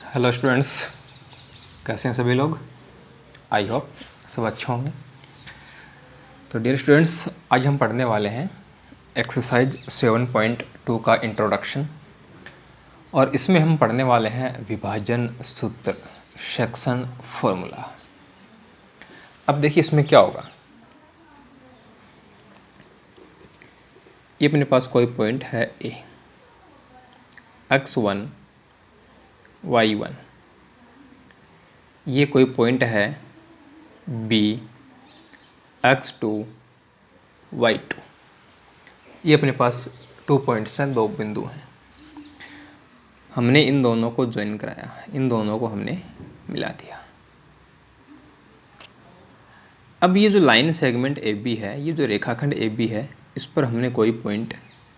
Hello students, कैसे हैं सभी लोग। आई होप सब अच्छे होंगे। तो डियर स्टूडेंट्स, आज हम पढ़ने वाले हैं एक्सरसाइज 7.2 का इंट्रोडक्शन, और इसमें हम पढ़ने वाले हैं विभाजन सूत्र, सेक्शन फॉर्मूला। अब देखिए इसमें क्या होगा। ये अपने पास कोई पॉइंट है ए, x1 y1, ये कोई पॉइंट है बी, x2 y2। ये अपने पास 2 पॉइंट्स हैं, 2 बिंदु हैं। हमने इन दोनों को ज्वाइन कराया, इन दोनों को हमने मिला दिया। अब ये जो लाइन सेगमेंट ए बी है, ये जो रेखाखंड ए बी है, इस पर हमने कोई पॉइंट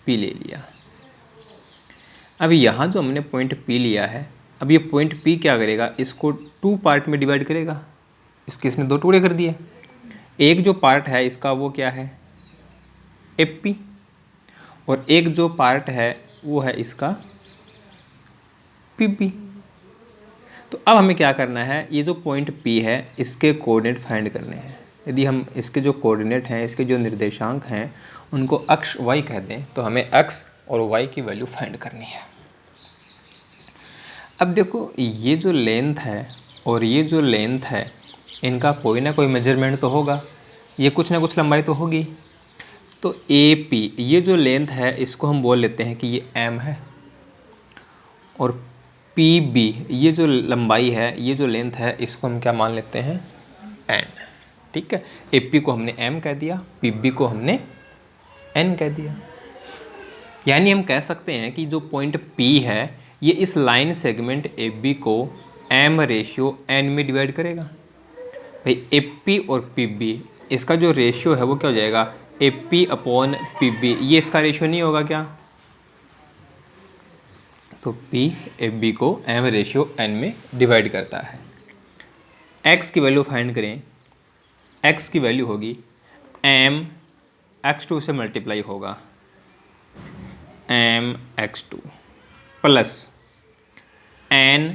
पी ले लिया। अब यहाँ जो हमने पॉइंट पी लिया है, अब ये पॉइंट पी क्या करेगा, इसको 2 पार्ट में डिवाइड करेगा। इसके इसने 2 टुकड़े कर दिए। एक जो पार्ट है इसका वो क्या है, एफ पी, और एक जो पार्ट है वो है इसका पी पी। तो अब हमें क्या करना है, ये जो पॉइंट P है इसके कोऑर्डिनेट फाइंड करने हैं। यदि हम इसके जो कोऑर्डिनेट हैं, इसके जो निर्देशांक हैं, उनको अक्ष y कह दें, तो हमें x और y की वैल्यू फाइंड करनी है। अब देखो, ये जो लेंथ है और ये जो लेंथ है, इनका कोई ना कोई मेजरमेंट तो होगा, ये कुछ ना कुछ लंबाई तो होगी। तो AP, ये जो लेंथ है इसको हम बोल लेते हैं कि ये m है, और पी बी, ये जो लंबाई है, ये जो लेंथ है, इसको हम क्या मान लेते हैं, एन। ठीक है, ए पी को हमने एम कह दिया, पी बी को हमने एन कह दिया। यानी हम कह सकते हैं कि जो पॉइंट पी है, ये इस लाइन सेगमेंट ए बी को एम रेशियो एन में डिवाइड करेगा। भाई ए पी और पी बी, इसका जो रेशियो है वो क्या हो जाएगा, A P upon P B. ये इसका रेशियो नहीं होगा क्या, तो P एफ बी को एम रेशियो एन में डिवाइड करता है। x की वैल्यू फाइंड करें, x की वैल्यू होगी m x2 से मल्टीप्लाई होगा, m x2 plus n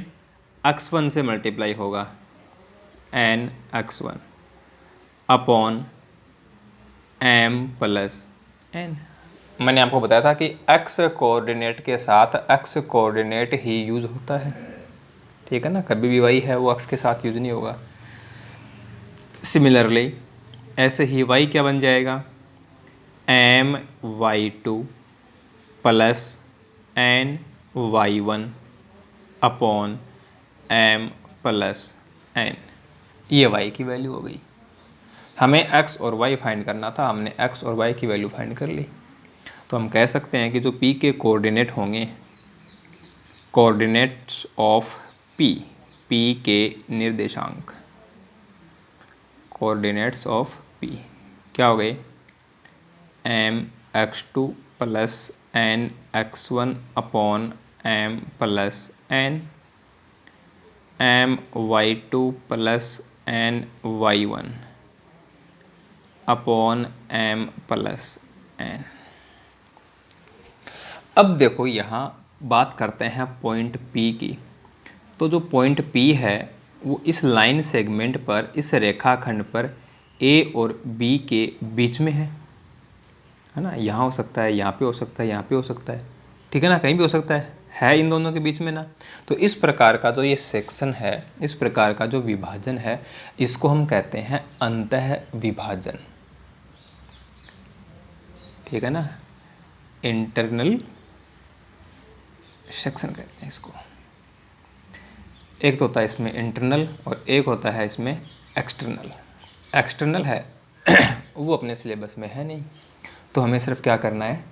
x1 से मल्टीप्लाई होगा, n x1 upon m plus n। मैंने आपको बताया था कि x कोऑर्डिनेट के साथ x कोऑर्डिनेट ही यूज़ होता है। ठीक है ना, कभी भी y है वो x के साथ यूज़ नहीं होगा। सिमिलरली ऐसे ही y क्या बन जाएगा, m y2 plus n y1 upon m plus n। ये y की वैल्यू हो गई। हमें x और y फाइंड करना था, हमने x और y की वैल्यू फाइंड कर ली। तो हम कह सकते हैं कि जो P के कोऑर्डिनेट होंगे, कोऑर्डिनेट्स ऑफ P, P के निर्देशांक, कोऑर्डिनेट्स ऑफ P क्या हो गए, m x2 plus n x1 upon m plus n, m y2 plus n y1 upon m plus n। अब देखो यहाँ बात करते हैं पॉइंट P की। तो जो पॉइंट P है वो इस लाइन सेगमेंट पर, इस रेखाखंड पर A और B के बीच में है ना। यहाँ हो सकता है, यहाँ पे हो सकता है, यहाँ पे हो सकता है, ठीक है ना, कहीं भी हो सकता है इन दोनों के बीच में ना। तो इस प्रकार का जो ये सेक्शन है, इस प्रकार का जो विभाजन है, इसको हम कहते हैं अंतः विभाजन। ठीक है ना, इंटरनल सेक्शन कहते हैं इसको। एक तो होता है इसमें इंटरनल और एक होता है इसमें एक्सटर्नल। एक्सटर्नल है वो अपने सिलेबस में है नहीं, तो हमें सिर्फ क्या करना है,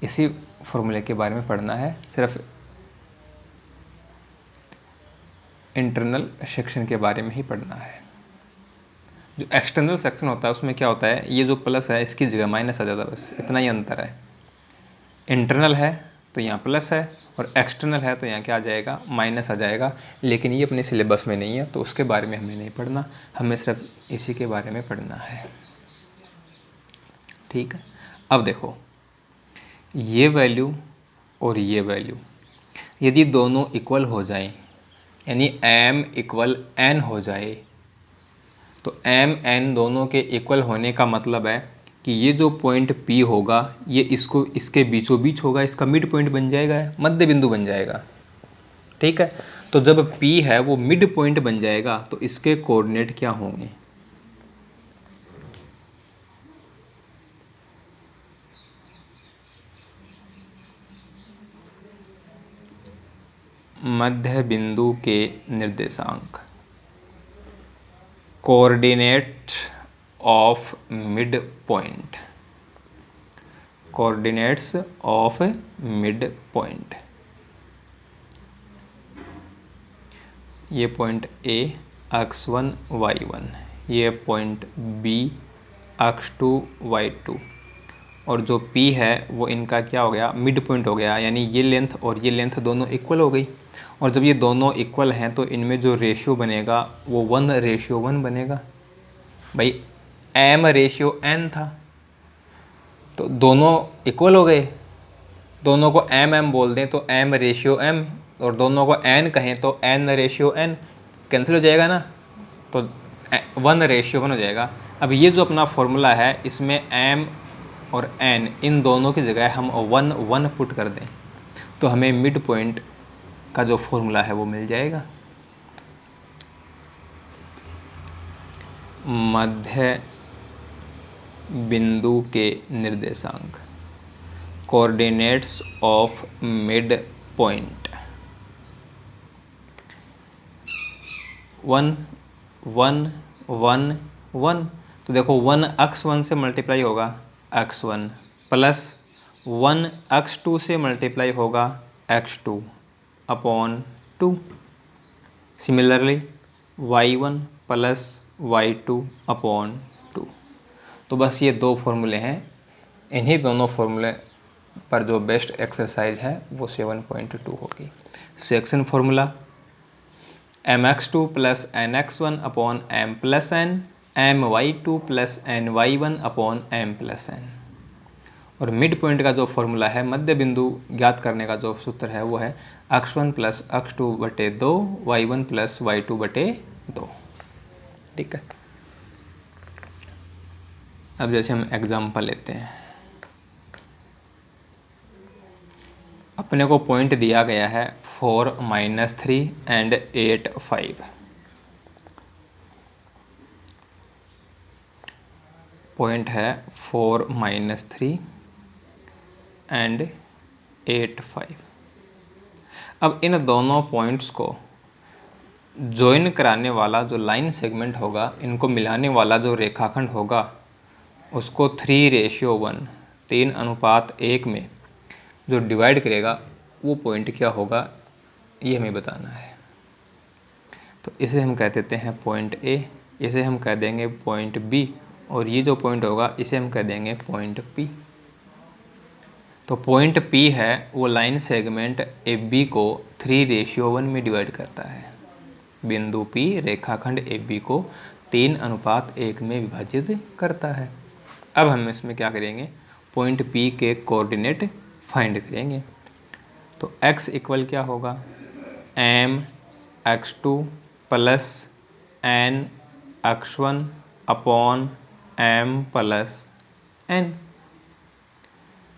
इसी फॉर्मूले के बारे में पढ़ना है, सिर्फ इंटरनल सेक्शन के बारे में ही पढ़ना है। जो एक्सटर्नल सेक्शन होता है उसमें क्या होता है, ये जो प्लस है इसकी जगह माइनस आ जाता है, बस इतना ही अंतर है। इंटरनल है तो यहाँ प्लस है, और एक्सटर्नल है तो यहाँ क्या आ जाएगा, माइनस आ जाएगा। लेकिन ये अपने सिलेबस में नहीं है, तो उसके बारे में हमें नहीं पढ़ना, हमें सिर्फ इसी के बारे में पढ़ना है। ठीक है, अब देखो ये वैल्यू और ये वैल्यू यदि दोनों इक्वल हो जाएं, यानी एम इक्वल एन हो जाए। तो एम एन दोनों के इक्वल होने का मतलब है कि ये जो पॉइंट पी होगा ये इसको इसके बीचों बीच होगा, इसका मिड पॉइंट बन जाएगा, मध्य बिंदु बन जाएगा। ठीक है, तो जब पी है वो मिड पॉइंट बन जाएगा तो इसके कोऑर्डिनेट क्या होंगे? मध्य बिंदु के निर्देशांक, coordinate of mid point, coordinates of mid point. ये पॉइंट ए x1 y1, ये पॉइंट बी x2 y2, और जो P है वो इनका क्या हो गया? मिड पॉइंट हो गया। यानी ये लेंथ और ये लेंथ दोनों इक्वल हो गई, और जब ये दोनों इक्वल हैं तो इनमें जो रेशियो बनेगा वो 1:1 बनेगा। भाई m/n था, तो दोनों इक्वल हो गए। दोनों को m बोल दें तो m/m, और दोनों को n कहें तो n/n, कैंसिल हो जाएगा ना, तो 1:1 हो जाएगा। अब ये जो अपना फॉर्मूला है इसमें m और n इन दोनों की जगह हम 1 पुट कर दें तो हमें मिड पॉइंट का जो फॉर्मूला है वो मिल जाएगा। मध्य बिंदु के निर्देशांक, कोऑर्डिनेट्स ऑफ मिड पॉइंट, 1 1 1 1। तो देखो 1 x1 से मल्टीप्लाई होगा x1, प्लस 1 x2 से मल्टीप्लाई होगा x2 upon 2। Similarly y1 plus y2 upon 2। तो बस ये दो फॉर्मूले हैं, इन्हीं दोनों फॉर्मूले पर जो बेस्ट एक्सरसाइज है वो 7.2 होगी। Section formula mx2 plus nx1 upon m plus n, my2 plus ny1 upon m plus n। और मिड पॉइंट का जो फॉर्मूला है, मध्य बिंदु ज्ञात करने का जो सूत्र है वो है x1 प्लस x2 बटे 2, y1 प्लस y2 बटे 2। ठीक है, अब जैसे हम एग्जाम्पल लेते हैं, अपने को पॉइंट दिया गया है 4 - 3 एंड 8 5। पॉइंट है 4 - 3 एंड 8 5। अब इन दोनों पॉइंट्स को ज्वाइन कराने वाला जो लाइन सेगमेंट होगा, इनको मिलाने वाला जो रेखाखंड होगा, उसको 3:1 3:1 में जो डिवाइड करेगा वो पॉइंट क्या होगा ये हमें बताना है। तो इसे हम कह देते हैं पॉइंट ए, इसे हम कह देंगे पॉइंट बी, और ये जो पॉइंट होगा इसे हम कह देंगे पॉइंट पी। तो पॉइंट पी है वो लाइन सेगमेंट ए बी को 3:1 में डिवाइड करता है। बिंदु पी रेखाखंड ए बी को 3:1 में विभाजित करता है। अब हम इसमें क्या करेंगे? पॉइंट पी के कोऑर्डिनेट फाइंड करेंगे। तो x इक्वल क्या होगा? m x2 plus n x1 upon m plus n।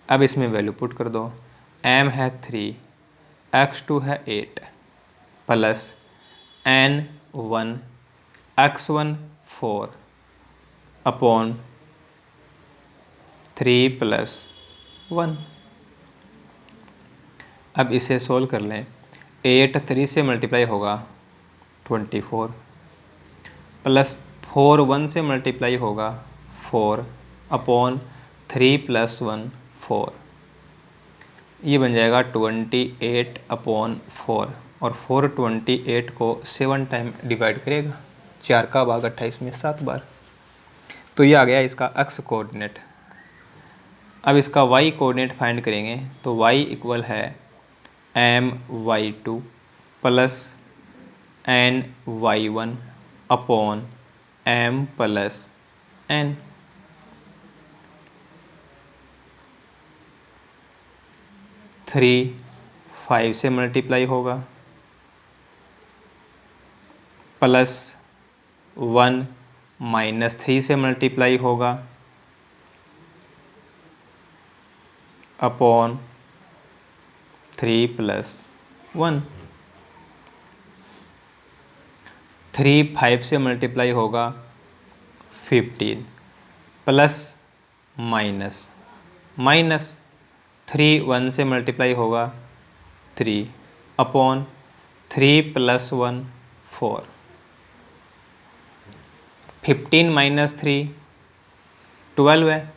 अब इसमें वैल्यू पुट कर दो। m है 3, x2 है 8, plus n 1, x1 4 upon 3 plus 1। अब इसे सोल्व कर लें। 8 3 से मल्टीप्लाई होगा 24, प्लस 4 1 से मल्टीप्लाई होगा 4 अपॉन 3 प्लस 1 4। ये बन जाएगा 28 अपॉन 4, और 4 28 को 7 टाइम डिवाइड करेगा, 4 का भाग 28 में 7 बार। तो ये आ गया इसका x कोऑर्डिनेट। अब इसका y कोऑर्डिनेट फाइंड करेंगे। तो y इक्वल है my2 plus ny1 upon m plus n। Three 5 से मल्टीप्लाई होगा, +1 -3 से मल्टीप्लाई होगा अपॉन 3 + 1। 3 5 से मल्टीप्लाई होगा 15 प्लस माइनस माइनस 3 1 से मल्टीप्लाई होगा 3 अपॉन 3 + 1 4। 15 - 3 12 है,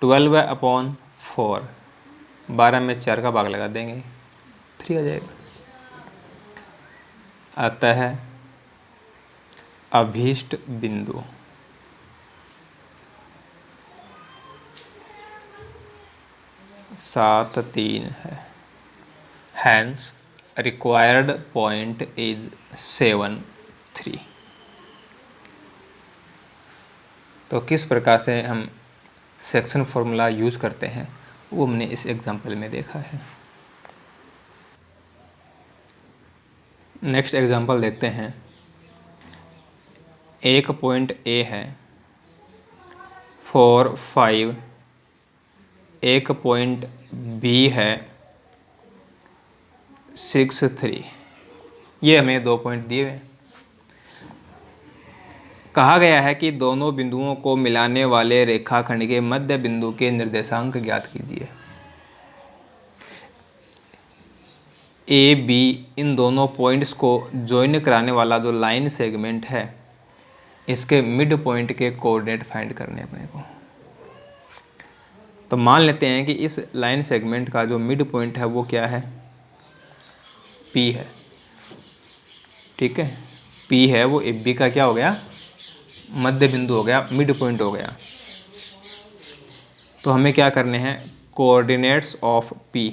12 है अपॉन 4। 12 में 4 का भाग लगा देंगे 3 आ जाएगा। अतः अभीष्ट बिंदु 7 3 है। Hence required point is 7 3। तो किस प्रकार से हम सेक्शन फॉर्मूला यूज करते हैं वो हमने इस एग्जाम्पल में देखा है। नेक्स्ट एग्जाम्पल देखते हैं। एक पॉइंट ए है 4 5, एक पॉइंट बी है 6 3। ये हमें 2 पॉइंट दिए हुए हैं। कहा गया है कि दोनों बिंदुओं को मिलाने वाले रेखाखंड के मध्य बिंदु के निर्देशांक ज्ञात कीजिए। ए बी इन दोनों पॉइंट्स को ज्वाइन कराने वाला जो लाइन सेगमेंट है इसके मिड पॉइंट के कोऑर्डिनेट फाइंड करने अपने को। तो मान लेते हैं कि इस लाइन सेगमेंट का जो मिड पॉइंट है वो क्या है, पी है। ठीक है, पी है वो ए बी का क्या हो गया, मध्य बिंदु हो गया, मिड पॉइंट हो गया। तो हमें क्या करने हैं, कोऑर्डिनेट्स ऑफ पी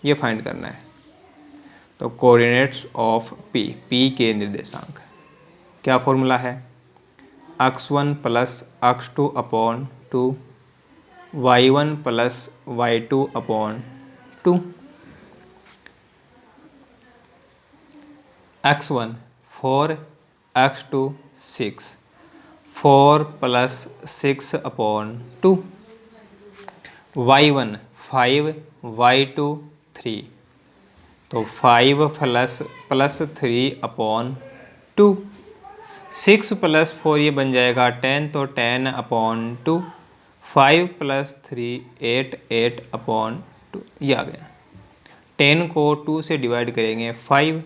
ये फाइंड करना है। तो कोऑर्डिनेट्स ऑफ पी, पी के निर्देशांक क्या फॉर्मूला है, x1 + x2 upon 2, y1 + y2 upon 2। x1 4, x2 6, 4 + 6 upon 2, y1 5, y2 3। तो 5 + 3 अपॉन 2। 6 + 4 ये बन जाएगा 10, तो 10 अपॉन 2। 5 + 3 8, 8 अपॉन 2 ये आ गया। 10 को 2 से डिवाइड करेंगे 5,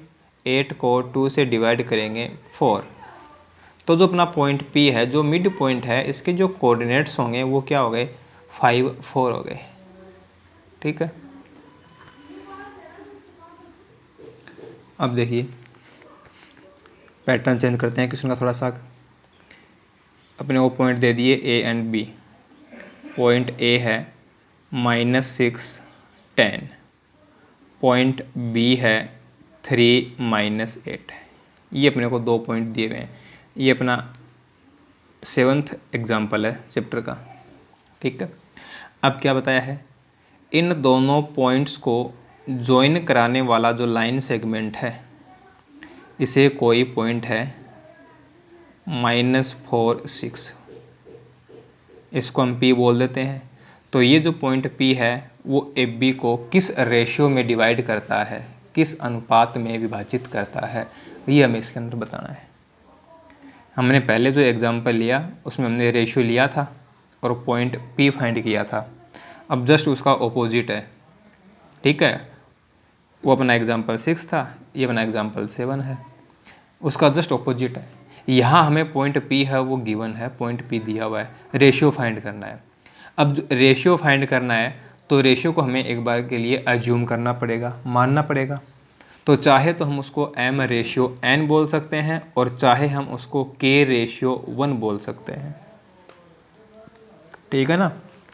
8 को 2 से डिवाइड करेंगे 4। तो जो अपना पॉइंट P है, जो मिड पॉइंट है, इसके जो कोऑर्डिनेट्स होंगे वो क्या हो गए, 5 4 हो गए। ठीक है, अब देखिए पैटर्न चेंज करते हैं क्वेश्चन का थोड़ा सा। अपने वो पॉइंट दे दिए A and B. Point A है -6 10, पॉइंट बी है 3 - 8। ये अपने को 2 पॉइंट दिए हुए हैं। ये अपना 7th एग्जाम्पल है चैप्टर का। ठीक है, अब क्या बताया है, इन दोनों पॉइंट्स को ज्वाइन कराने वाला जो लाइन सेगमेंट है इसे कोई पॉइंट है -4 6, इसको हम P बोल देते हैं। तो ये जो पॉइंट P है वो ए बी को किस रेशियो में डिवाइड करता है, किस अनुपात में विभाजित करता है, ये हमें इसके अंदर बताना है। हमने पहले जो एग्जांपल लिया उसमें हमने रेशियो लिया था और पॉइंट P फाइंड किया था। अब जस्ट उसका ऑपोजिट है। ठीक है, वो अपना एग्जांपल 6 था, ये अपना एग्जांपल 7 है, उसका जस्ट ऑपोजिट है। यहाँ हमें पॉइंट P है वो गिवन है, पॉइंट P दिया हुआ है, रेशियो फाइंड करना है। अब रेशियो फाइंड करना है तो रेशियो को हमें एक बार के लिए अज्यूम करना पड़ेगा, मानना पड़ेगा। तो चाहे तो हम उसको m/n बोल सकते हैं और चाहे हम उसको k/1 बोल सकते हैं। ठीक है ना,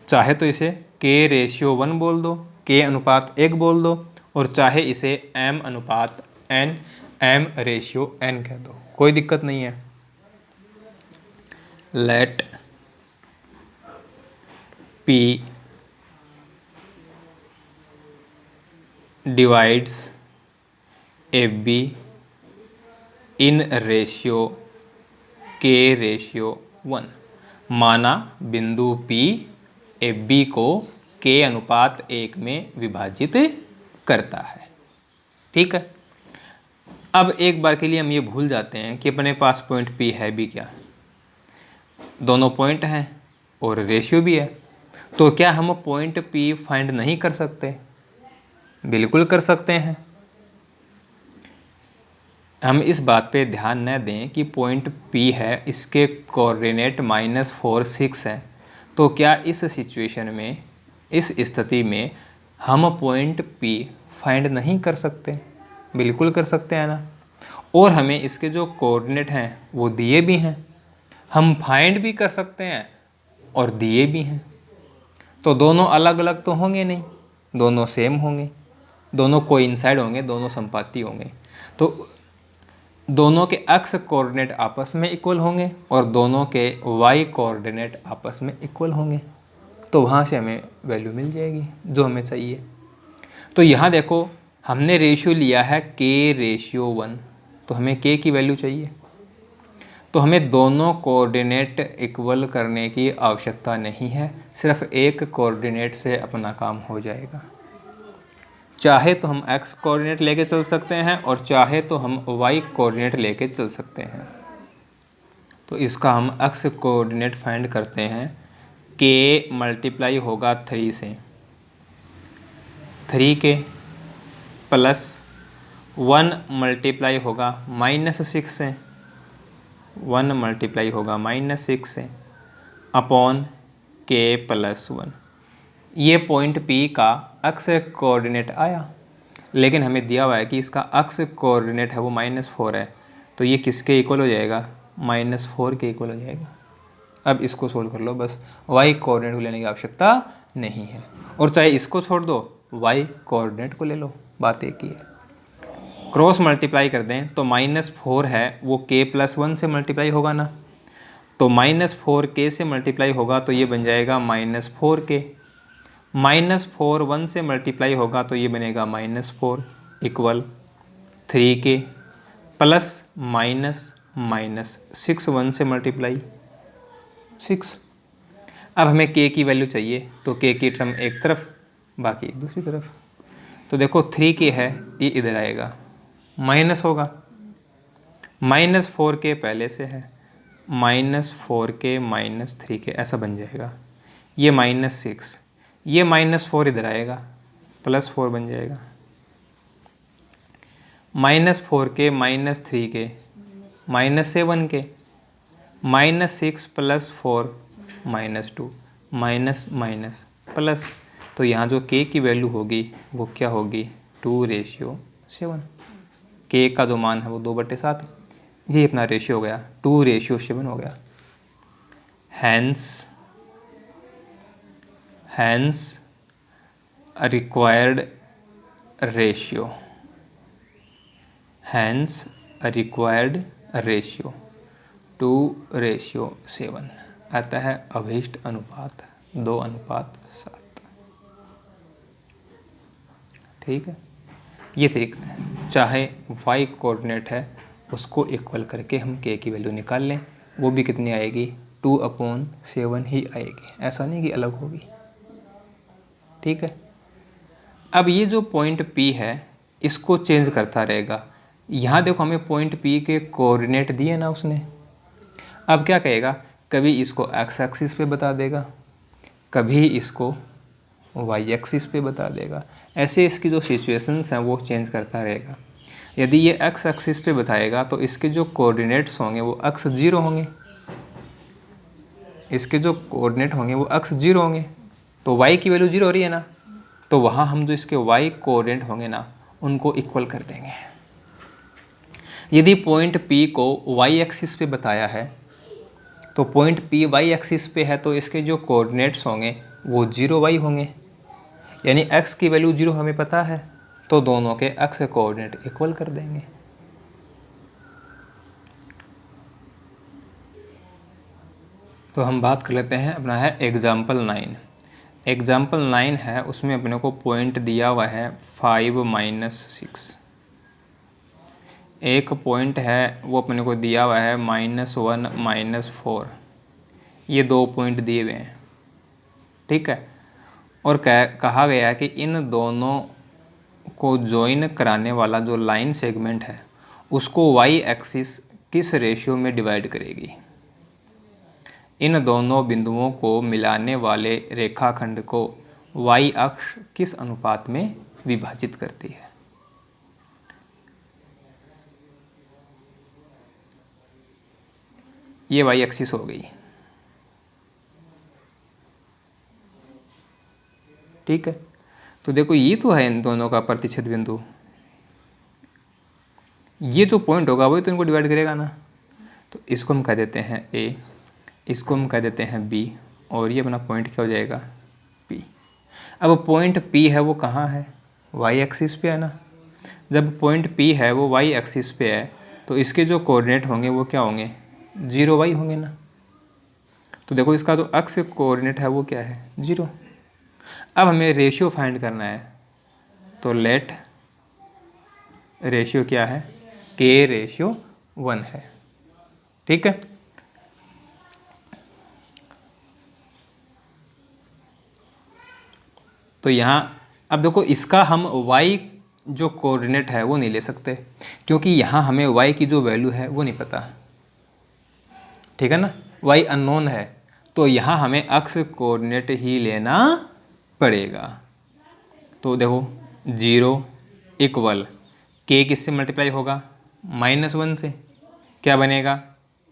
चाहे तो इसे k/1 बोल दो, k/1 बोल दो, और चाहे इसे m/n, m/n कह दो, कोई दिक्कत नहीं है। Let P divides AB in ratio K/1। माना बिंदु P AB को K/1 में विभाजित करता है। ठीक है। अब एक बार के लिए हम ये भूल जाते हैं कि अपने पास पॉइंट P है भी क्या, दोनों पॉइंट हैं और रेशियो भी है। तो क्या हम पॉइंट P फाइंड नहीं कर सकते? बिल्कुल कर सकते हैं। हम इस बात पे ध्यान न दें कि पॉइंट P है, इसके कोऑर्डिनेट -4 6 है। तो क्या इस सिचुएशन में, इस स्थिति में हम पॉइंट P फाइंड नहीं कर सकते? बिल्कुल कर सकते हैं ना। और हमें इसके जो कोऑर्डिनेट हैं वो दिए भी हैं, हम फाइंड भी कर सकते हैं और दिए भी हैं। तो दोनों अलग अलग तो होंगे नहीं, दोनों सेम होंगे, दोनों कोइंसाइड होंगे, दोनों संपाती होंगे। तो दोनों के एक्स कोऑर्डिनेट आपस में इक्वल होंगे और दोनों के वाई कोऑर्डिनेट आपस में इक्वल होंगे। तो वहाँ से हमें वैल्यू मिल जाएगी जो हमें चाहिए। तो यहाँ देखो, हमने रेशियो लिया है K/1, तो हमें K की वैल्यू चाहिए। तो हमें दोनों कोऑर्डिनेट इक्वल करने की आवश्यकता नहीं है, सिर्फ एक कोऑर्डिनेट से अपना काम हो जाएगा। चाहे तो हम x कोऑर्डिनेट लेके चल सकते हैं और चाहे तो हम y कोऑर्डिनेट लेके चल सकते हैं। तो इसका हम x कोऑर्डिनेट फाइंड करते हैं। K मल्टीप्लाई होगा 3 से, 3K प्लस 1 मल्टीप्लाई होगा -6 से, 1 मल्टीप्लाई होगा -6 से अपॉन K+1। ये पॉइंट P का x कोऑर्डिनेट आया, लेकिन हमें दिया हुआ है कि इसका x कोऑर्डिनेट है वो -4 है। तो ये किसके इक्वल हो जाएगा? -4 के इक्वल हो जाएगा। अब इसको सोल्व कर लो, बस y कोऑर्डिनेट को लेने की आवश्यकता नहीं है। और चाहे इसको छोड़ दो, y कोऑर्डिनेट को ले लो, बात एक ही है। क्रॉस मल्टीप्लाई कर दें तो -4 है वो K+1 से मल्टीप्लाई होगा ना, तो -4K से मल्टीप्लाई होगा तो ये बन जाएगा -4K। -4 1 से मल्टीप्लाई होगा तो ये बनेगा -4 इक्वल 3K प्लस -6 1 से मल्टीप्लाई 6। अब हमें K की वैल्यू चाहिए, तो K की टर्म एक तरफ बाकी दूसरी तरफ। तो देखो 3K है, ये इधर आएगा, माइनस होगा, -4K पहले से है, -4K -3K ऐसा बन जाएगा। ये -6, ये -4 इधर आएगा, +4 बन जाएगा। -4K -3K -7K, -6 + 4 -2, minus minus plus. तो यहाँ जो K की वैल्यू होगी वो क्या होगी? 2/7। K का जो मान है वो 2/7, ये अपना रेशियो हो गया, 2/7 हो गया। Hence required ratio, hence required ratio 2/7 आता है अभीष्ट अनुपात 2:7। ठीक है, ये तरीका है। चाहे y कोऑर्डिनेट है उसको इक्वल करके हम K की वैल्यू निकाल लें, वो भी कितनी आएगी? 2/7 ही आएगी, ऐसा नहीं कि अलग होगी। ठीक है। अब ये जो पॉइंट P है इसको चेंज करता रहेगा। यहाँ देखो हमें पॉइंट P के कोऑर्डिनेट दिए ना उसने। अब क्या कहेगा? कभी इसको x एक्सिस पे बता देगा, कभी इसको y एक्सिस पे बता देगा। ऐसे इसकी जो सिचुएशंस हैं वो चेंज करता रहेगा। यदि ये x एक्सिस पे बताएगा तो इसके जो कोऑर्डिनेट्स होंगे वो x 0 होंगे, इसके जो कोऑर्डिनेट होंगे वो x 0 होंगे। तो y की वैल्यू 0 हो रही है ना, तो वहाँ हम जो इसके y कोऑर्डिनेट होंगे ना उनको इक्वल कर देंगे। यदि पॉइंट P को y एक्सिस पे बताया है तो पॉइंट P y एक्सिस पे है तो इसके जो कोऑर्डिनेट्स होंगे वो 0y होंगे, यानी x की वैल्यू 0 हमें पता है, तो दोनों के x कोऑर्डिनेट इक्वल कर देंगे। तो हम बात कर लेते हैं, अपना है एग्जाम्पल 9। एग्जाम्पल 9 है, उसमें अपने को पॉइंट दिया हुआ है 5 - 6। एक पॉइंट है वो अपने को दिया हुआ है -1 -4, ये 2 पॉइंट दिए हुए हैं, ठीक है। और कहा गया है कि इन दोनों को ज्वाइन कराने वाला जो लाइन सेगमेंट है उसको वाई एक्सिस किस रेशियो में डिवाइड करेगी। इन दोनों बिंदुओं को मिलाने वाले रेखाखंड को वाई अक्ष किस अनुपात में विभाजित करती है। ये वाई एक्सिस हो गई, ठीक है। तो देखो ये तो है इन दोनों का प्रतिच्छेद बिंदु, ये जो पॉइंट होगा वही तो इनको डिवाइड करेगा ना। तो इसको हम कह देते हैं ए, इसको हम कह देते हैं बी, और ये अपना पॉइंट क्या हो जाएगा पी। अब पॉइंट पी है वो कहाँ है, वाई एक्सिस पे है ना। जब पॉइंट पी है वो वाई एक्सिस पे है तो इसके जो कोऑर्डिनेट होंगे वो क्या होंगे, 0 वाई होंगे ना। तो देखो इसका जो अक्ष कोऑर्डिनेट है वो क्या है, 0। अब हमें रेशियो फाइंड करना है, तो लेट रेशियो क्या है, k/1 है, ठीक है। तो यहाँ अब देखो इसका हम y जो कोऑर्डिनेट है वो नहीं ले सकते, क्योंकि यहाँ हमें y की जो वैल्यू है वो नहीं पता, ठीक है ना, y अननोन है। तो यहाँ हमें अक्ष कोऑर्डिनेट ही लेना पड़ेगा। तो देखो 0 इक्वल k किससे मल्टीप्लाई होगा, -1 से, क्या बनेगा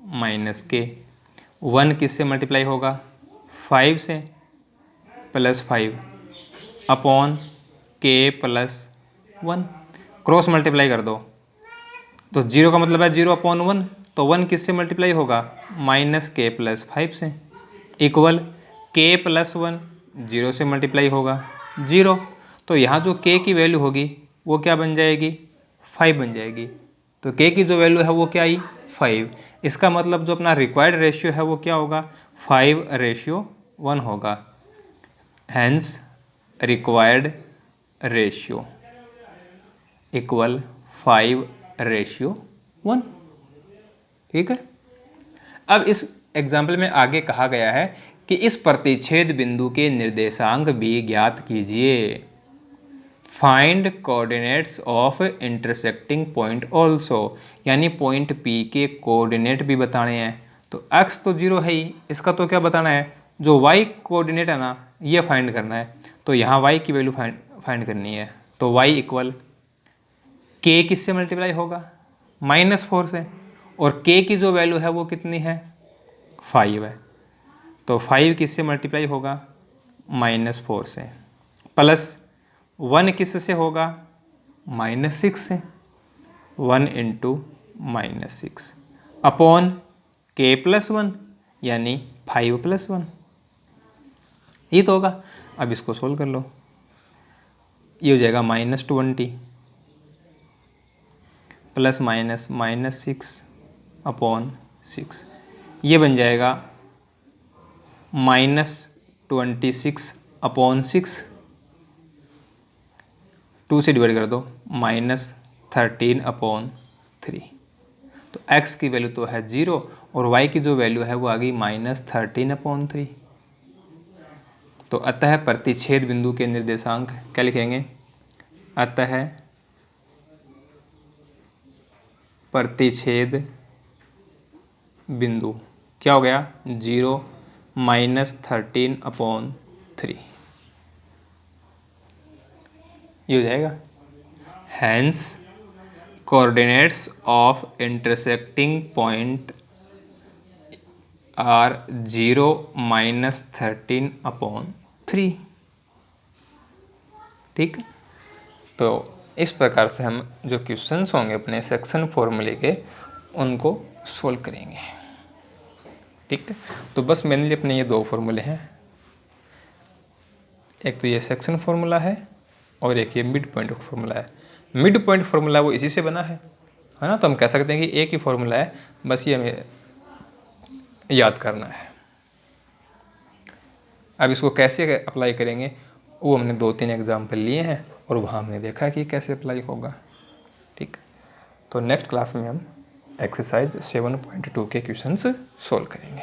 -k। 1 किससे मल्टीप्लाई होगा, 5 से, +5 अपॉन k+1, क्रॉस मल्टीप्लाई कर दो। तो 0 का मतलब है 0/1, तो 1 किससे मल्टीप्लाई होगा, -k+5 से, इक्वल k+1 0 से मल्टीप्लाई होगा 0। तो यहाँ जो k की वैल्यू होगी वो क्या बन जाएगी, 5 बन जाएगी। तो k की जो वैल्यू है वो क्या आई, 5। इसका मतलब जो अपना रिक्वायर्ड रेशियो है वो क्या होगा, 5:1 होगा। हैंस रिक्वायर्ड रेशियो इक्वल 5:1, ठीक है। अब इस एग्जाम्पल में आगे कहा गया है कि इस प्रतिच्छेद बिंदु के निर्देशांक भी ज्ञात कीजिए। Find coordinates of intersecting point also, यानी पॉइंट P के कोऑर्डिनेट भी बताने हैं। तो x तो 0 है ही, इसका तो क्या बताना है, जो y कोऑर्डिनेट है ना ये फाइंड करना है। तो यहाँ y की वैल्यू फाइंड करनी है। तो y इक्वल k किससे मल्टीप्लाई होगा, -4 से, और k की जो वैल्यू है वो कितनी है, 5 है। तो 5 किससे मल्टीप्लाई होगा, -4 से, प्लस 1 किससे होगा, -6 से, 1 × -6 अपॉन k+1 यानी 5+1, ये तो होगा। अब इसको सोल्व कर लो, ये हो जाएगा -20 प्लस -6 अपॉन 6, ये बन जाएगा -26 अपॉन 6, 2 से डिवाइड कर दो, -13 अपॉन 3। तो x की वैल्यू तो है 0 और y की जो वैल्यू है वो आ गई -13 अपॉन 3। तो अतः प्रतिच्छेद बिंदु के निर्देशांक क्या लिखेंगे, अतः प्रतिच्छेद बिंदु क्या हो गया, 0 -13 अपॉन 3, ये हो जाएगा। Hence coordinates of intersecting point are 0 -13 upon 3, ठीक है। तो इस प्रकार से हम जो क्वेश्चंस होंगे अपने सेक्शन फॉर्मूले के उनको सोल्व करेंगे, ठीक है। तो बस मेरे लिए अपने ये 2 फॉर्मूले हैं, एक तो ये सेक्शन फॉर्मूला है और एक ये मिड पॉइंट फार्मूला है। मिड पॉइंट फार्मूला वो इसी से बना है ना। तो हम कह सकते हैं कि एक ही फार्मूला है, बस ये हमें याद करना है। अब इसको कैसे अप्लाई करेंगे वो हमने 2-3 एग्जाम्पल लिए हैं और वहाँ हमने देखा कि कैसे अप्लाई होगा, ठीक। तो नेक्स्ट क्लास में हम एक्सरसाइज 7.2 के क्वेश्चंस सोल्व करेंगे।